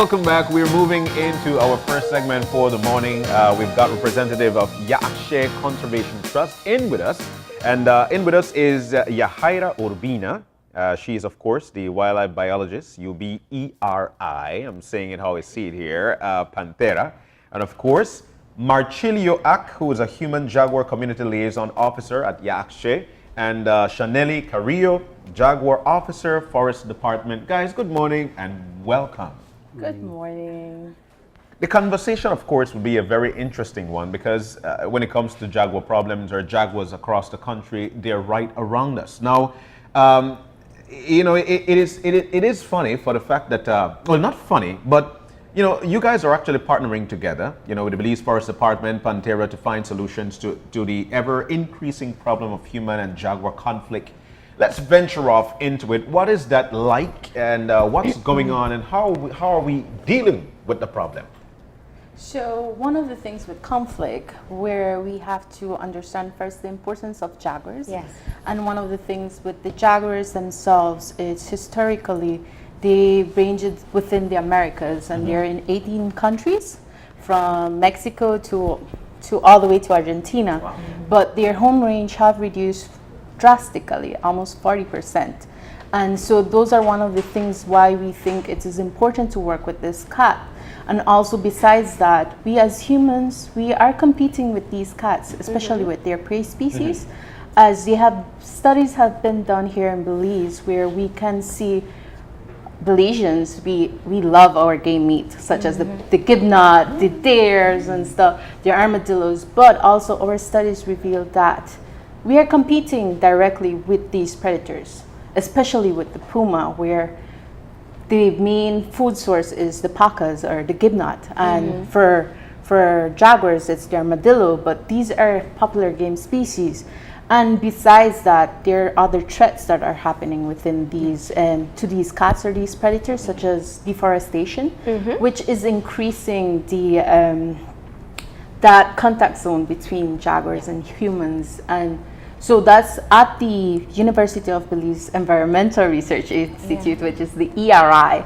Welcome back. We're moving into our first segment for the morning. We've got representative of Yakshe Conservation Trust in with us. And in with us is Yahaira Urbina. She is, of course, the wildlife biologist, UBERI. I'm saying it how I see it here, Pantera. And of course, Marchilio Ak, who is a human jaguar community liaison officer at Yakshe. And Chaneli Carrillo, jaguar officer, forest department. Guys, good morning and welcome. Good morning. The conversation, of course, will be a very interesting one because when it comes to jaguar problems or jaguars across the country, they're right around us. Now, it is funny for the fact that, well, not funny, but, you guys are actually partnering together, with the Belize Forest Department, Pantera, to find solutions to the ever-increasing problem of human and jaguar conflict. Let's venture off into it. What is that like, and what's going on, and how are we dealing with the problem? So one of the things with conflict where we have to understand first the importance of jaguars. Yes. And one of the things with the jaguars themselves is historically they range within the Americas, and they're in 18 countries from Mexico to all the way to Argentina. Wow. But their home range have reduced drastically, almost 40%. And so those are one of the things why we think it is important to work with this cat. And also besides that, we as humans, we are competing with these cats, especially with their prey species, as studies have been done here in Belize where we can see Belizeans, we love our game meat, such as the gibnut, the deers and stuff, the armadillos, but also our studies reveal that we are competing directly with these predators, especially with the puma, where the main food source is the pacas or the gibnut. And for jaguars, it's the armadillo, but these are popular game species. And besides that, there are other threats that are happening within these, to these cats or these predators, such as deforestation, which is increasing that contact zone between jaguars and humans. And so that's at the University of Belize Environmental Research Institute, which is the ERI.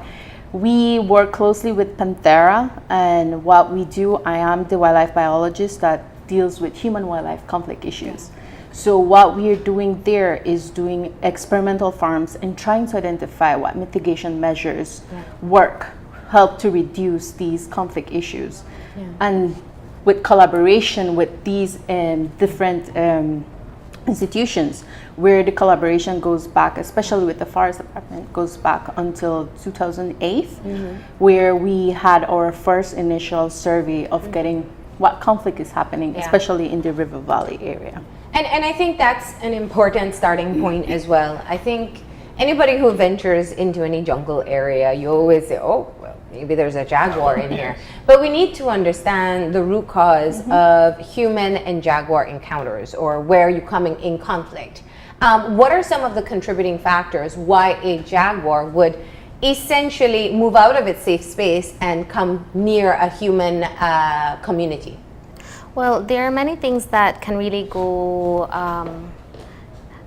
We work closely with Panthera, and what we do, I am the wildlife biologist that deals with human-wildlife conflict issues. So what we are doing there is doing experimental farms and trying to identify what mitigation measures help to reduce these conflict issues. And with collaboration with these different institutions, where the collaboration goes back, especially with the forest department, goes back until 2008, where we had our first initial survey of getting what conflict is happening, especially in the River Valley area. And I think that's an important starting point as well. I think anybody who ventures into any jungle area, you always say, oh, well, maybe there's a jaguar in here. But we need to understand the root cause of human and jaguar encounters, or where you're coming in conflict. What are some of the contributing factors why a jaguar would essentially move out of its safe space and come near a human community? Well, there are many things that can really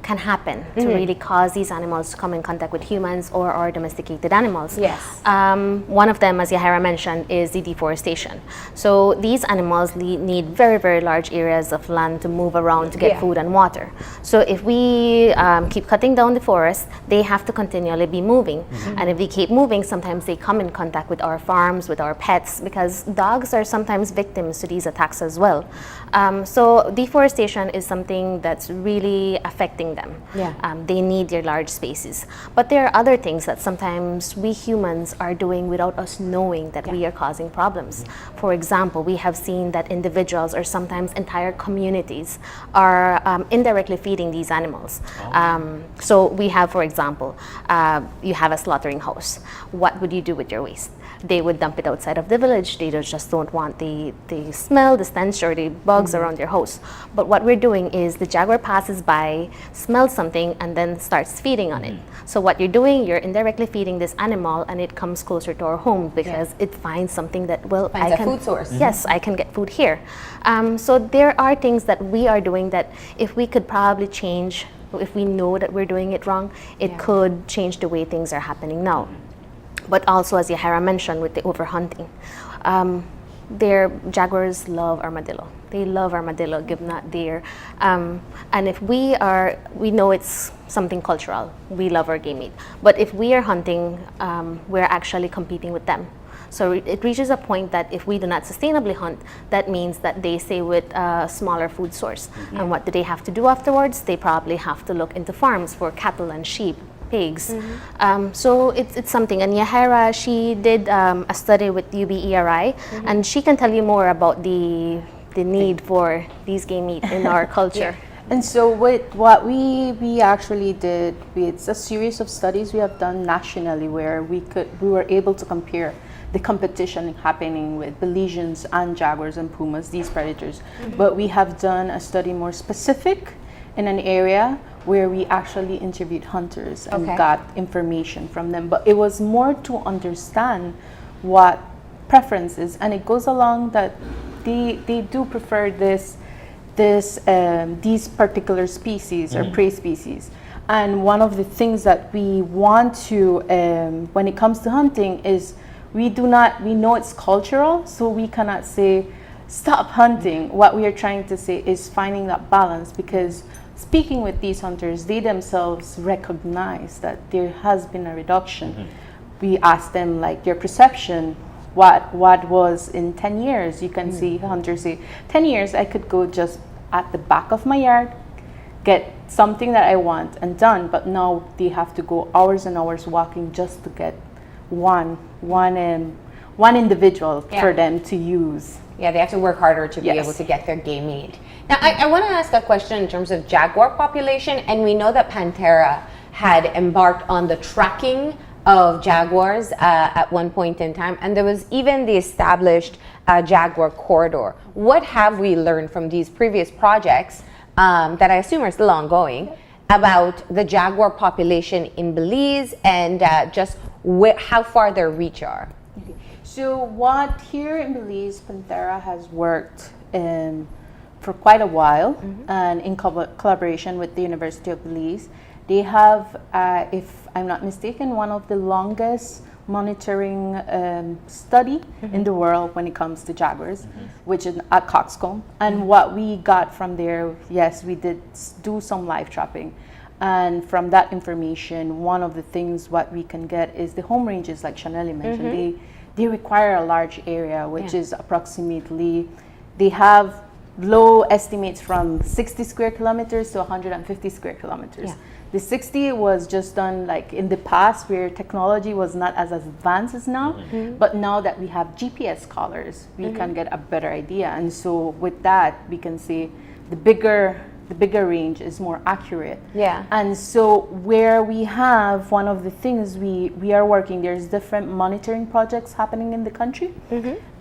can happen to really cause these animals to come in contact with humans or our domesticated animals. Yes. One of them, as Yahaira mentioned, is the deforestation. So these animals need very, very large areas of land to move around to get food and water. So if we keep cutting down the forest, they have to continually be moving. And if they keep moving, sometimes they come in contact with our farms, with our pets, because dogs are sometimes victims to these attacks as well. So deforestation is something that's really affecting them. They need their large spaces. But there are other things that sometimes we humans are doing without us knowing that we are causing problems. For example, we have seen that individuals or sometimes entire communities are indirectly feeding these animals. So we have, for example, you have a slaughtering house. What would you do with your waste? They would dump it outside of the village. They just don't want the smell, the stench, or the bugs around their house. But what we're doing is the jaguar passes by, smells something, and then starts feeding on it. So what you're doing, you're indirectly feeding this animal, and it comes closer to our home because it finds something that, well, finds a food source. Yes, I can get food here. So there are things that we are doing that if we could probably change, if we know that we're doing it wrong, it could change the way things are happening now. but also, as Yahira mentioned, with the overhunting. Their jaguars love armadillo. They love armadillo, given that they're, and if we know it's something cultural. We love our game meat. But if we are hunting, we're actually competing with them. So it reaches a point that if we do not sustainably hunt, that means that they stay with a smaller food source. And what do they have to do afterwards? They probably have to look into farms for cattle and sheep, pigs. So it's something. And Yahira, she did a study with UBERI, and she can tell you more about the need for these game meat in our culture. And so what we actually did, it's a series of studies we have done nationally where we were able to compare the competition happening with Belizeans and jaguars and pumas, these predators. But we have done a study more specific in an area where we actually interviewed hunters and got information from them. But it was more to understand what preferences, and it goes along that they do prefer these particular species or prey species. And one of the things that we want to, when it comes to hunting, is we know it's cultural, so we cannot say, stop hunting. What we are trying to say is finding that balance, because speaking with these hunters, they themselves recognize that there has been a reduction. We ask them, like, your perception, what was in 10 years? You can see hunters say, 10 years, I could go just at the back of my yard, get something that I want and done, but now they have to go hours and hours walking just to get one individual for them to use. Yeah, they have to work harder to be able to get their game meat. Now, I want to ask a question in terms of jaguar population, and we know that Pantera had embarked on the tracking of jaguars at one point in time, and there was even the established jaguar corridor. What have we learned from these previous projects that I assume are still ongoing about the jaguar population in Belize and just how far their reach are? So what here in Belize, Pantera has worked for quite a while, and in collaboration with the University of Belize. They have, if I'm not mistaken, one of the longest monitoring study in the world when it comes to jaguars, which is at Coxcomb. And what we got from there, yes, we did do some live trapping. And from that information, one of the things what we can get is the home ranges, like Chanelli mentioned. They require a large area, which is approximately, they have low estimates from 60 square kilometers to 150 square kilometers. The 60 was just done like in the past where technology was not as advanced as now, but now that we have GPS collars, we can get a better idea. And so with that, we can say the bigger range is more accurate. And so where we have one of the things we are working, there's different monitoring projects happening in the country.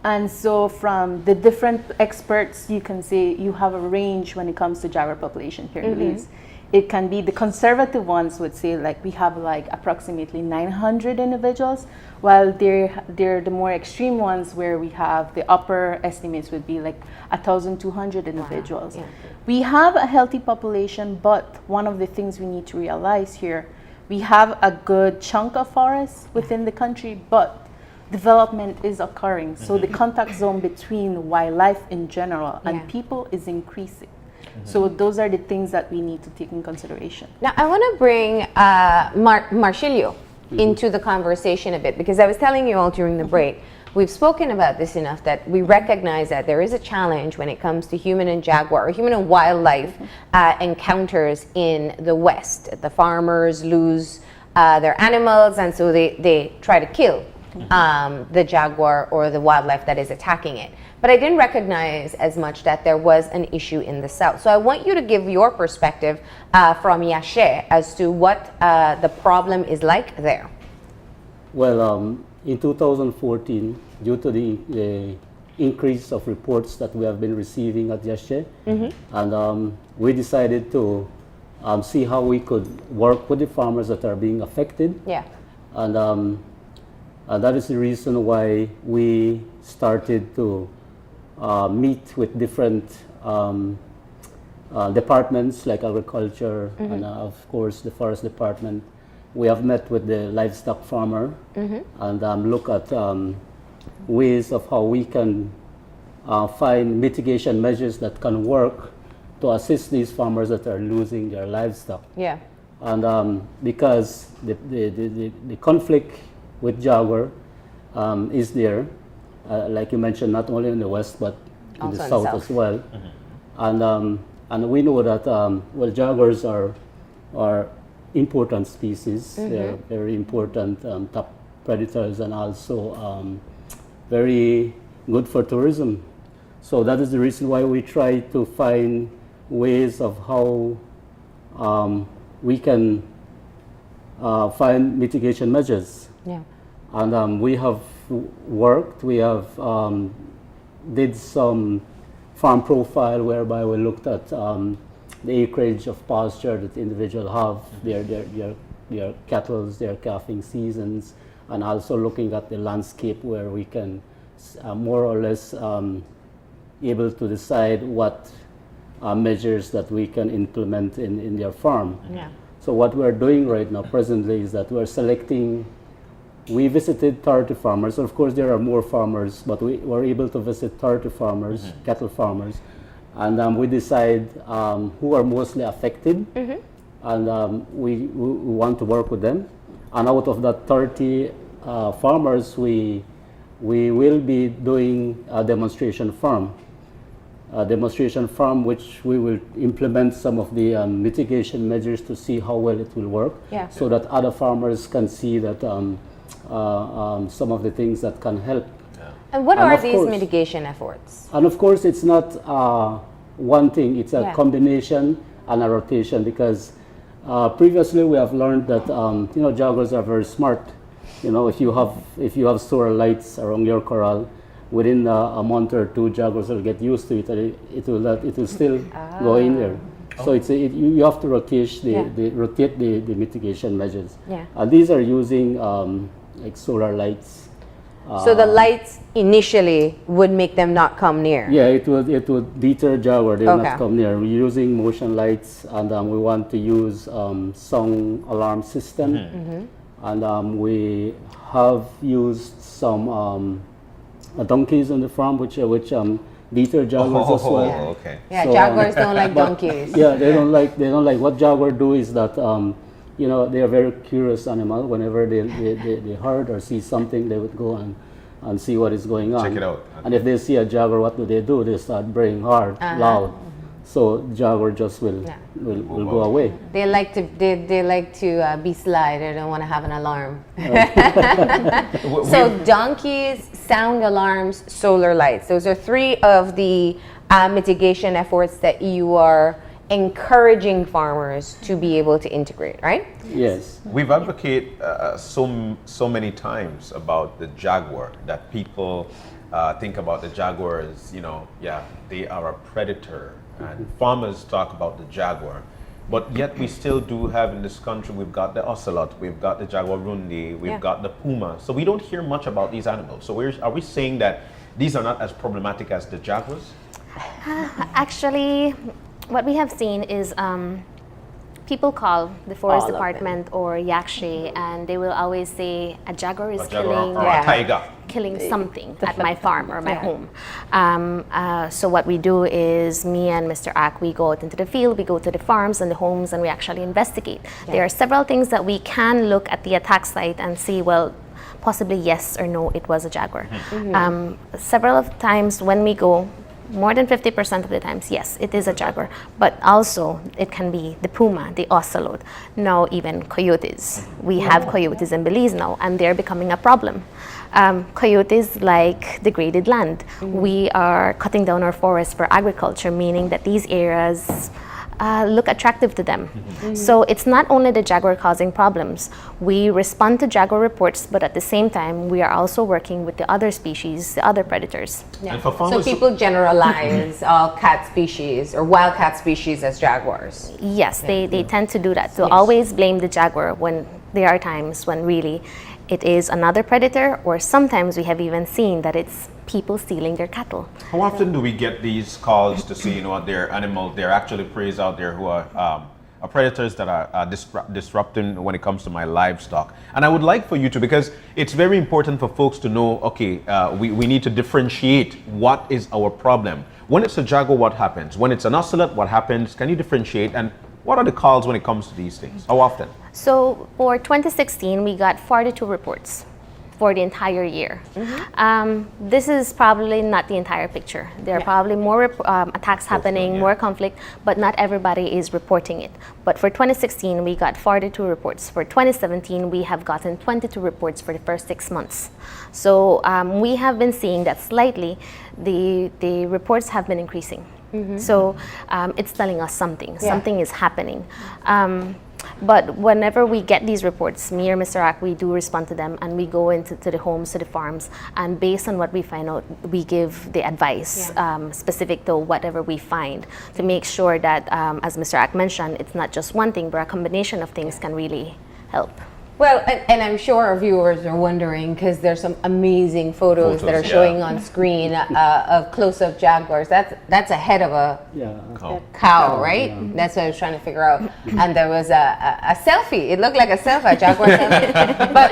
And so from the different experts, you can say you have a range when it comes to jaguar population here in Belize. It can be the conservative ones would say like we have like approximately 900 individuals, while they're the more extreme ones where we have the upper estimates would be like 1,200 individuals. We have a healthy population, but one of the things we need to realize here, we have a good chunk of forests within the country, but development is occurring. So the contact zone between wildlife in general and people is increasing. So those are the things that we need to take in consideration. Now, I want to bring Marcilio into the conversation a bit, because I was telling you all during the break, we've spoken about this enough that we recognize that there is a challenge when it comes to human and jaguar, or human and wildlife encounters in the West. The farmers lose their animals, and so they try to kill the jaguar or the wildlife that is attacking it. But I didn't recognize as much that there was an issue in the South. So I want you to give your perspective from Yashe as to what the problem is like there. Well, in 2014, due to the increase of reports that we have been receiving at Yashe, and we decided to see how we could work with the farmers that are being affected. And that is the reason why we started to meet with different departments like agriculture and of course the forest department, we have met with the livestock farmer and look at ways of how we can find mitigation measures that can work to assist these farmers that are losing their livestock. Yeah. And because the conflict with jaguar is there, like you mentioned, not only in the west but in Also the in south south. as well. And we know that well, jaguars are important species. They're very important top predators and also very good for tourism. So that is the reason why we try to find ways of how we can find mitigation measures. Yeah. And we have worked, we have did some farm profile whereby we looked at the acreage of pasture that the individual have, their cattle, their calving seasons, and also looking at the landscape where we can more or less able to decide what measures that we can implement in their farm. Yeah. So what we're doing right now presently is that we're selecting, we visited 30 farmers. Of course, there are more farmers, but we were able to visit 30 farmers, cattle farmers, and we decide who are mostly affected, and we want to work with them. And out of that 30 farmers, we will be doing a demonstration farm. Which we will implement some of the mitigation measures to see how well it will work, Yeah. so that other farmers can see that some of the things that can help. And what And are of these course- mitigation efforts? And of course, it's not one thing, it's a Yeah. combination and a rotation, because previously we have learned that jaguars are very smart. If you have solar lights around your corral, within a month or two, jaguars will get used to it, and it will still go in there. So you have to rotate the mitigation measures. Yeah. And these are using like solar lights. So the lights initially would make them not come near. Yeah, it would deter jaguar. They will Okay. not come near. We're using motion lights, and we want to use song alarm system, and we have used some donkeys on the farm, which deter jaguars as well. Oh, okay. Yeah, So, jaguars don't like donkeys. Yeah, they don't like. What jaguar do is that they are very curious animal. Whenever they heard or see something, they would go and see what is going on. Check it out. And if they see a jaguar, what do? They start braying hard, loud. So jaguar just will go away. They like to be sly. They don't want to have an alarm. So donkeys, sound alarms, solar lights. Those are three of the mitigation efforts that you are encouraging farmers to be able to integrate, right? Yes. We've advocated so many times about the jaguar, that people think about the jaguar as, they are a predator, and farmers talk about the jaguar. But yet we still do have in this country, we've got the ocelot, we've got the jaguarundi, we've got the puma. So we don't hear much about these animals. So are we saying that these are not as problematic as the jaguars? Actually, what we have seen is people call the forest department or Yakshe, and they will always say a jaguar is A jaguar killing or a tiger? killing something at my farm or my home. So what we do is, me and Mr. Ack, we go out into the field, we go to the farms and the homes, and we actually investigate. There are several things that we can look at the attack site and see, well, possibly yes or no, it was a jaguar. Several of times when we go, more than 50% of the times, yes, it is a jaguar. But also, it can be the puma, the ocelot, now even coyotes. We have coyotes in Belize now, and they're becoming a problem. Coyotes like degraded land. We are cutting down our forests for agriculture, meaning that these areas look attractive to them. So it's not only the jaguar causing problems. We respond to jaguar reports, but at the same time, we are also working with the other species, the other predators. And for So farmers, people generalize all cat species or wild cat species as jaguars. Yes, they tend to do that. To always blame the jaguar when there are times when really it is another predator, or sometimes we have even seen that it's people stealing their cattle. how often do we get these calls to see, there are actually preys out there who are predators that are disrupting when it comes to my livestock. And I would like for you to, because it's very important for folks to know, okay, we need to differentiate what is our problem. When it's a jaguar, what happens? When it's an ocelot, what happens? Can you differentiate? And what are the calls when it comes to these things? How often? So for 2016, we got 42 reports for the entire year. This is probably not the entire picture. There are probably more attacks happening, more conflict, but not everybody is reporting it. But for 2016, we got 42 reports. For 2017, we have gotten 22 reports for the first 6 months. So we have been seeing that slightly, the reports have been increasing. So it's telling us something. Something is happening. But whenever we get these reports, me or Mr. Ack, we do respond to them, and we go into the homes, to the farms, and based on what we find out, we give the advice specific to whatever we find to make sure that, as Mr. Ack mentioned, it's not just one thing, but a combination of things can really help. Well, and I'm sure our viewers are wondering, because there's some amazing photos that are showing on screen of close-up jaguars. That's a head of a cow, right? That's what I was trying to figure out. And there was a selfie. It looked like a selfie, a jaguar selfie. But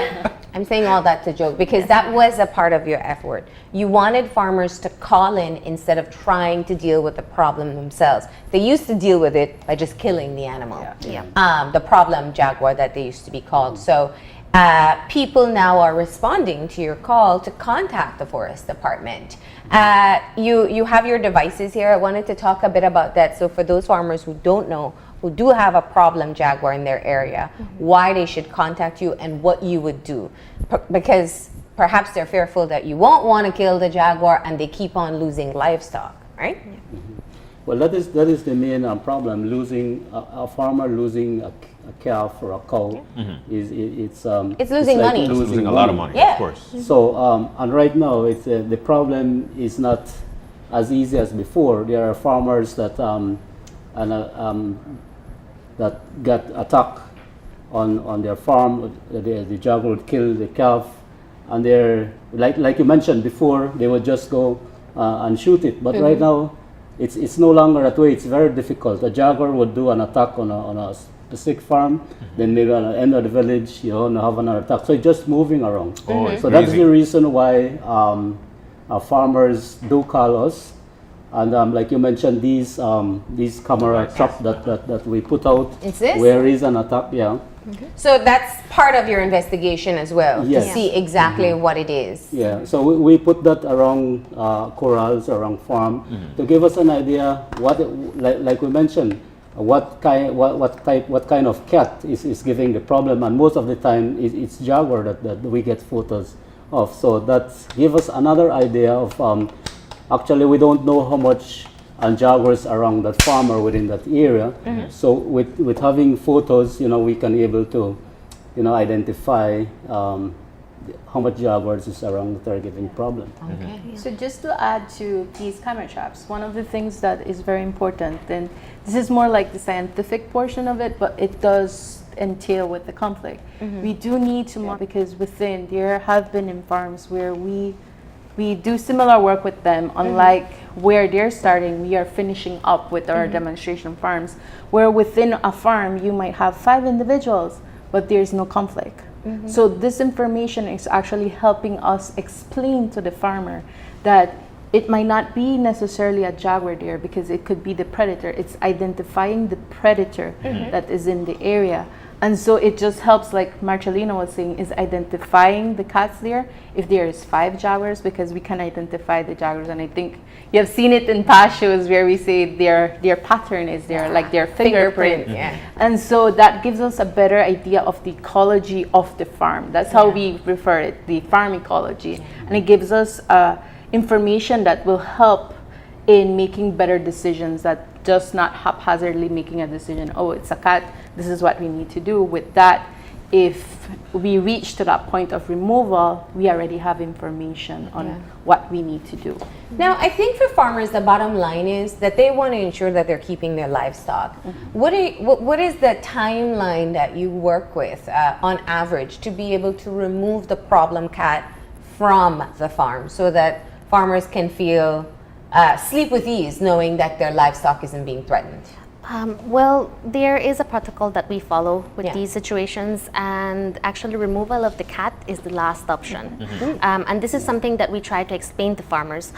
I'm saying all that to joke, because that was a part of your effort. You wanted farmers to call in instead of trying to deal with the problem themselves. They used to deal with it by just killing the animal. The problem jaguar that they used to be called. So people now are responding to your call to contact the forest department. You have your devices here. I wanted to talk a bit about that. So for those farmers who don't know, who do have a problem jaguar in their area, why they should contact you and what you would do. Because perhaps they're fearful that you won't want to kill the jaguar and they keep on losing livestock, right? Well, that is the main problem. Losing a farmer losing a calf or a cow it's losing like money. Losing a lot of money, of course. So and right now it's the problem is not as easy as before. There are farmers that that got attacked on their farm. The jaguar would kill the calf, and they're like you mentioned before, they would just go and shoot it. But right now, it's no longer that way. It's very difficult. A jaguar would do an attack on a specific farm, then maybe at the end of the village, have another attack. So it's just moving around. So that's the reason why farmers do call us. And like you mentioned, these camera traps that we put out, where is an attack, So that's part of your investigation as well, to see exactly what it is. Yeah, so we put that around corrals, around farm, to give us an idea what, like we mentioned, what kind of cat is giving the problem, and most of the time it's jaguar that we get photos of. So that gives us another idea of. Actually, we don't know how much jaguars around that farm or within that area. So with having photos, we can able to, identify how much jaguars is around that are giving problem. So just to add to these camera traps, one of the things that is very important, and this is more like the scientific portion of it, but it does entail with the conflict. We do need to, because within, there have been in farms where we do similar work with them, unlike where they're starting, we are finishing up with our demonstration farms, where within a farm you might have 5 individuals, but there's no conflict. So this information is actually helping us explain to the farmer that it might not be necessarily a jaguar there, because it could be the predator. It's identifying the predator that is in the area. And so it just helps, like Marcelina was saying, is identifying the cats there. If there is 5 jaguars, because we can identify the jaguars, and I think you have seen it in past shows where we say their pattern is there, like their fingerprint. And so that gives us a better idea of the ecology of the farm. That's how we refer it, the farm ecology. And it gives us information that will help in making better decisions, that just not haphazardly making a decision, oh, it's a cat, this is what we need to do. With that, if we reach to that point of removal, we already have information on what we need to do. Now, I think for farmers, the bottom line is that they want to ensure that they're keeping their livestock. What is the timeline that you work with on average to be able to remove the problem cat from the farm, so that farmers can feel sleep with ease knowing that their livestock isn't being threatened? Well, there is a protocol that we follow with Yeah. these situations, and actually removal of the cat is the last option. And this is something that we try to explain to farmers.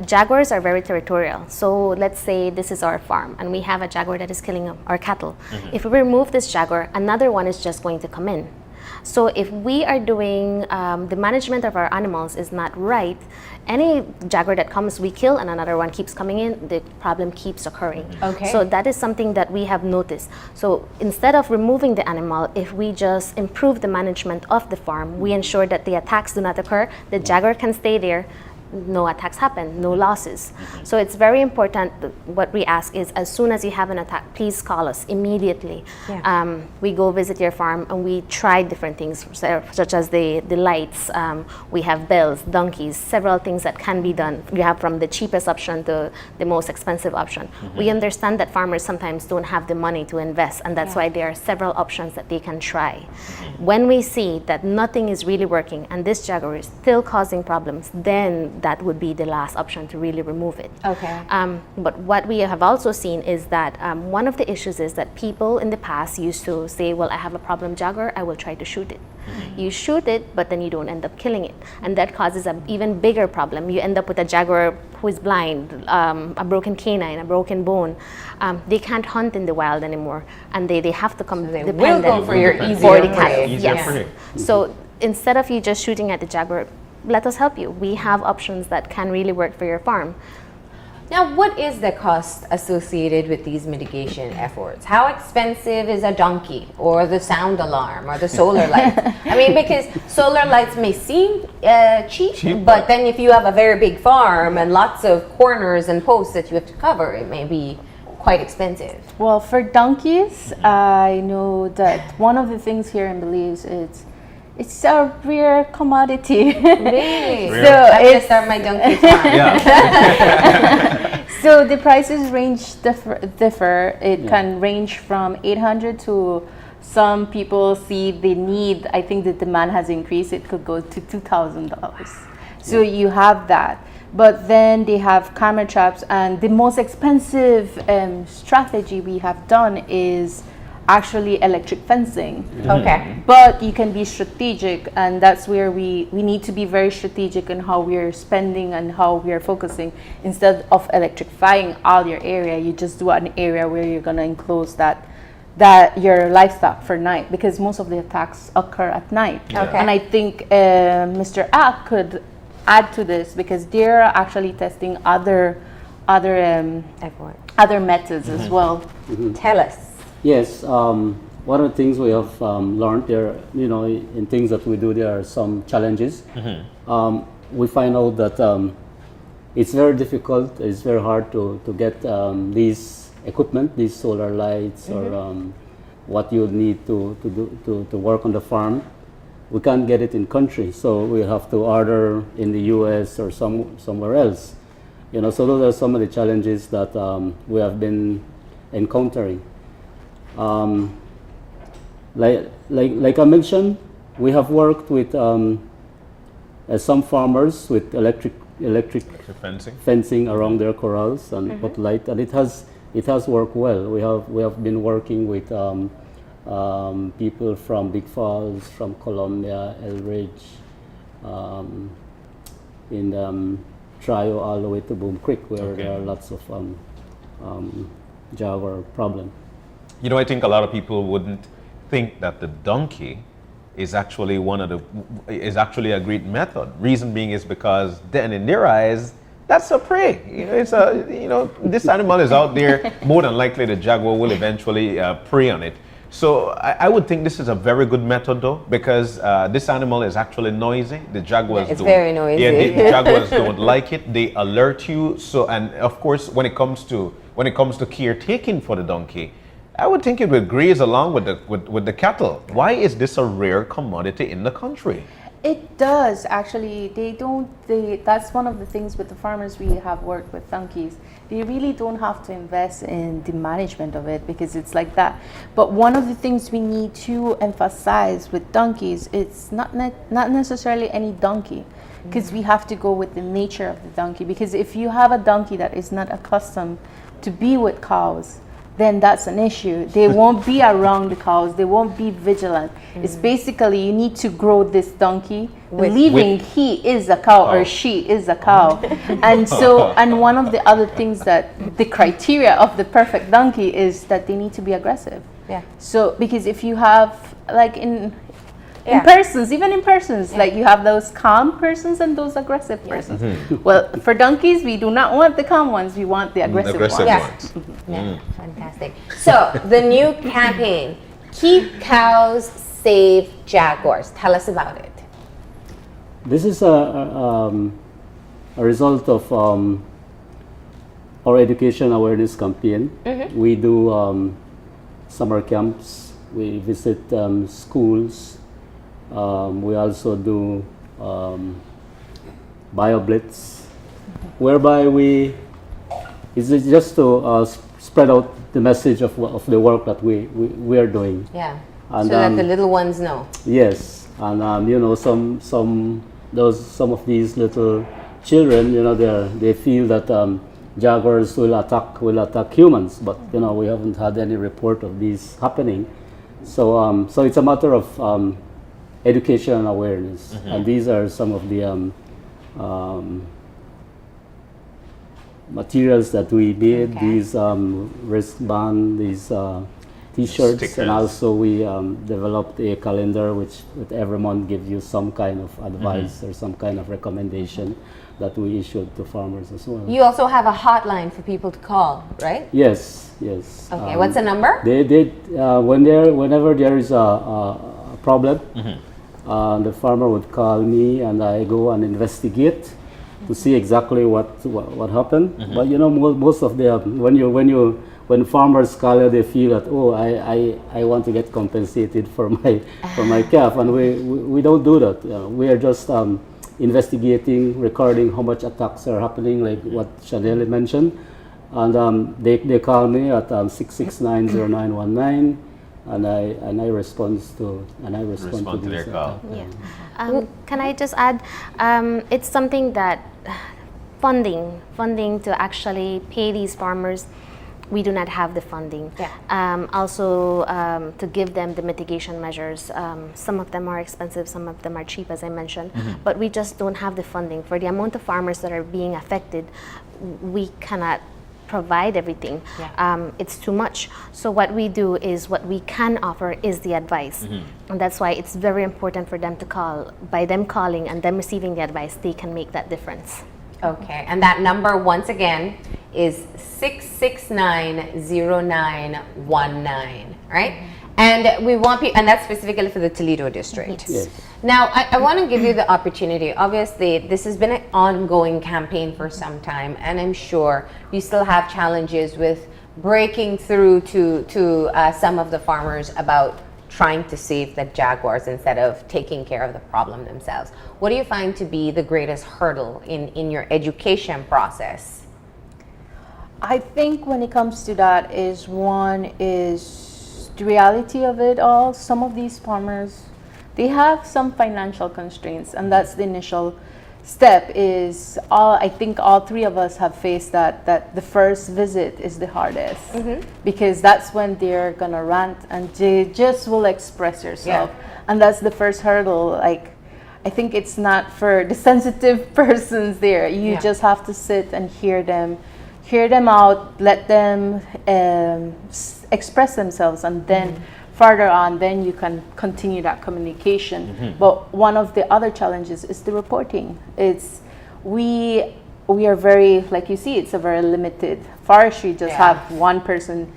Jaguars are very territorial. So let's say this is our farm, and we have a jaguar that is killing our cattle. If we remove this jaguar, another one is just going to come in. So if we are doing the management of our animals is not right, any jaguar that comes, we kill, and another one keeps coming in, the problem keeps occurring. Okay. So that is something that we have noticed. So instead of removing the animal, if we just improve the management of the farm, we ensure that the attacks do not occur, the jaguar can stay there, no attacks happen, no losses. So it's very important. What we ask is, as soon as you have an attack, please call us immediately. Yeah. We go visit your farm and we try different things, such as the lights. We have bells, donkeys, several things that can be done. You have from the cheapest option to the most expensive option. We understand that farmers sometimes don't have the money to invest, and that's why there are several options that they can try. When we see that nothing is really working and this jaguar is still causing problems, then that would be the last option to really remove it. Okay. But what we have also seen is that one of the issues is that people in the past used to say, well, I have a problem jaguar, I will try to shoot it. You shoot it, but then you don't end up killing it. And that causes an even bigger problem. You end up with a jaguar who is blind, a broken canine, a broken bone. They can't hunt in the wild anymore, and they have to come They dependent will go for your for easier the cat. prey. Easier Yes. prey. So instead of you just shooting at the jaguar, let us help you. We have options that can really work for your farm. Now, what is the cost associated with these mitigation efforts? How expensive is a donkey or the sound alarm or the solar light? I mean, because solar lights may seem cheap, but then if you have a very big farm and lots of corners and posts that you have to cover, it may be quite expensive. Well, for donkeys, I know that one of the things here in Belize is it's a rare commodity. Really? So I'm gonna it's start my donkey farm. Yeah. so the prices differ. It can range from 800 to some people see the need. I think the demand has increased. It could go to $2,000. So you have that. But then they have camera traps, and the most expensive strategy we have done is actually electric fencing. Okay. But you can be strategic, and that's where we need to be very strategic in how we're spending and how we are focusing. Instead of electrifying all your area, you just do an area where you're going to enclose that your livestock for night, because most of the attacks occur at night. Okay. And I think Mr. Ack could add to this, because they're actually testing other methods as well. Tell us. Yes, one of the things we have learned there, in things that we do, there are some challenges. We find out that it's very difficult, it's very hard to get these equipment, these solar lights, or what you need to work on the farm. We can't get it in country, so we have to order in the US or somewhere else. So those are some of the challenges that we have been encountering. Like I mentioned, we have worked with some farmers with electric fencing around their corrals and put light, and it has worked well. We have been working with people from Big Falls, from Columbia, Elridge, in Trio, all the way to Boom Creek, where there are lots of jaguar problem. I think a lot of people wouldn't think that the donkey is actually a great method. Reason being is because then in their eyes, that's a prey. This animal is out there. More than likely, the jaguar will eventually prey on it. So I would think this is a very good method, though, because this animal is actually noisy. The jaguars It's very noisy. Yeah, the jaguars don't like it. They alert you. So, and of course, when it comes to caretaking for the donkey, I would think it would graze along with the cattle. Why is this a rare commodity in the country? It does, actually. That's one of the things with the farmers we have worked with donkeys. They really don't have to invest in the management of it, because it's like that. But one of the things we need to emphasize with donkeys, it's not necessarily any donkey, because we have to go with the nature of the donkey. Because if you have a donkey that is not accustomed to be with cows, then that's an issue. They won't be around the cows. They won't be vigilant. It's basically you need to grow this donkey believing he is a cow or she is a cow. And so, and one of the other things that the criteria of the perfect donkey is that they need to be aggressive. Yeah. So, because if you have, like in persons, even in persons, like you have those calm persons and those aggressive persons. Well, for donkeys, we do not want the calm ones. We want the aggressive ones. Yes. Yeah, fantastic. So the new campaign, Keep Cows, Save Jaguars. Tell us about it. This is a result of our education awareness campaign. We do summer camps. We visit schools. We also do BioBlitz, whereby it's just to spread out the message of the work that we are doing. Yeah. And, so that the little ones know. Yes, and you know, some of these little children, you know, they feel that jaguars will attack humans, but you know, we haven't had any report of these happening. So so it's a matter of education and awareness, and these are some of the materials that we made. These wristband, these T-shirts, stickers. and also we developed a calendar which with every month gives you some kind of advice or some kind of recommendation that we issued to farmers as well. You also have a hotline for people to call, right? Yes, yes. Okay, what's the number? Whenever there is a problem, the farmer would call me, and I go and investigate to see exactly what happened. But you know, most of the when farmers call you, they feel that, oh, I want to get compensated for my calf, and we don't do that. We are just investigating, recording how much attacks are happening, like what Chanel mentioned, and they call me at 6690919. And I respond to their call. Yeah. Can I just add? It's something that funding to actually pay these farmers. We do not have the funding. Yeah. Also, to give them the mitigation measures. Some of them are expensive, some of them are cheap, as I mentioned. But we just don't have the funding for the amount of farmers that are being affected. We cannot provide everything. It's too much. So what we do is, what we can offer is the advice. And that's why it's very important for them to call. By them calling and them receiving the advice, they can make that difference. Okay, and that number once again is 6690919, right? And we want people, and that's specifically for the Toledo district. Yes. Now, I want to give you the opportunity. Obviously, this has been an ongoing campaign for some time, and I'm sure you still have challenges with breaking through to some of the farmers about trying to save the jaguars instead of taking care of the problem themselves. What do you find to be the greatest hurdle in your education process? I think when it comes to that is, one is the reality of it all. Some of these farmers, they have some financial constraints, and that's the initial step. Is I think all three of us have faced that the first visit is the hardest, because that's when they're gonna rant and they just will express yourself, and that's the first hurdle. Like, I think it's not for the sensitive persons there. You just have to sit and hear them out, let them express themselves, and then further on, then you can continue that communication. But one of the other challenges is the reporting. It's we are very, like you see, it's a very limited forestry. Just have one person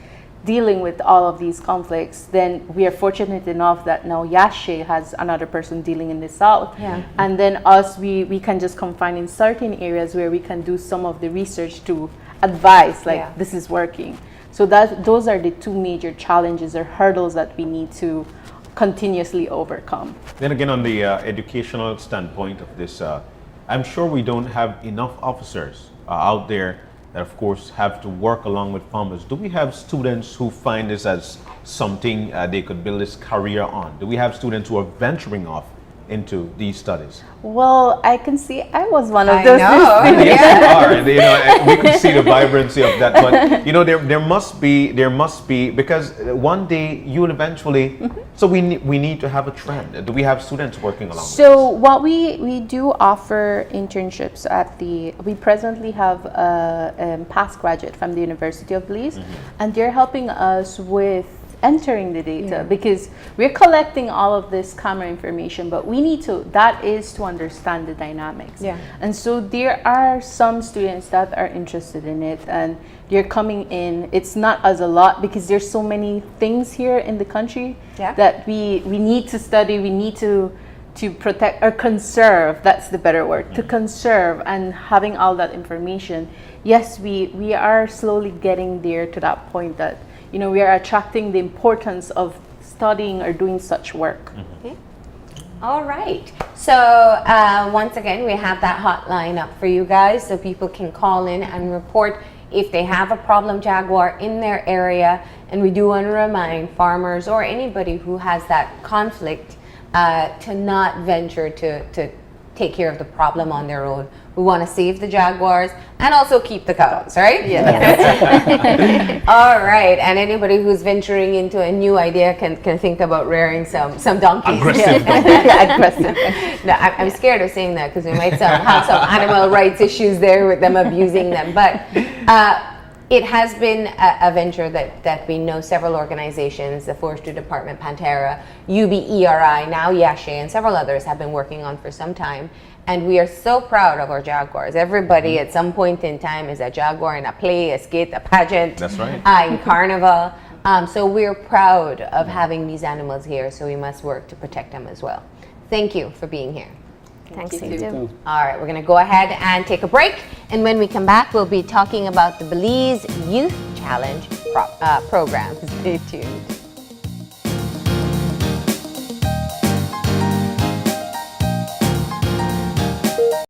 dealing with all of these conflicts. Then we are fortunate enough that now Yashe has another person dealing in the south, and then us, we can just confine in certain areas where we can do some of the research to advise, like this is working. So those are the two major challenges or hurdles that we need to continuously overcome. Then again, on the educational standpoint of this, I'm sure we don't have enough officers out there that, of course, have to work along with farmers. Do we have students who find this as something they could build this career on? Do we have students who are venturing off into these studies? Well, I can see I was one of I those. know. Yes, they are. You know, we could see the vibrancy of that. But you know, there must be because one day you'll eventually. So we need to have a trend. Do we have students working along? So what we do offer internships at we presently have a past graduate from the University of Belize, and they're helping us with entering the data because we're collecting all of this camera information, but we need that is to understand the dynamics. Yeah. And so there are some students that are interested in it, and they're coming in. It's not as a lot because there's so many things here in the country that we need to study. We need to protect or conserve. That's the better word, to conserve, and having all that information. Yes, we are slowly getting there to that point that, you know, we are attracting the importance of studying or doing such work. Okay. All right. So once again, we have that hotline up for you guys so people can call in and report if they have a problem jaguar in their area. And we do want to remind farmers or anybody who has that conflict to not venture to take care of the problem on their own. We want to save the jaguars and also keep the cows, right? Yeah. All right. And anybody who's venturing into a new idea can think about rearing some donkeys. Aggressive. Aggressive. No, I'm scared of saying that because we might have some animal rights issues there with them abusing them. But it has been a venture that we know several organizations, the Forestry Department, Pantera, UBERI, now Yashe, and several others have been working on for some time. And we are so proud of our jaguars. Everybody at some point in time is a jaguar in a play, a skit, a pageant. That's right. In carnival. So we're proud of having these animals here, so we must work to protect them as well. Thank you for being here. Thanks, you. you. All right, we're going to go ahead and take a break. And when we come back, we'll be talking about the Belize Youth Challenge program. Stay tuned.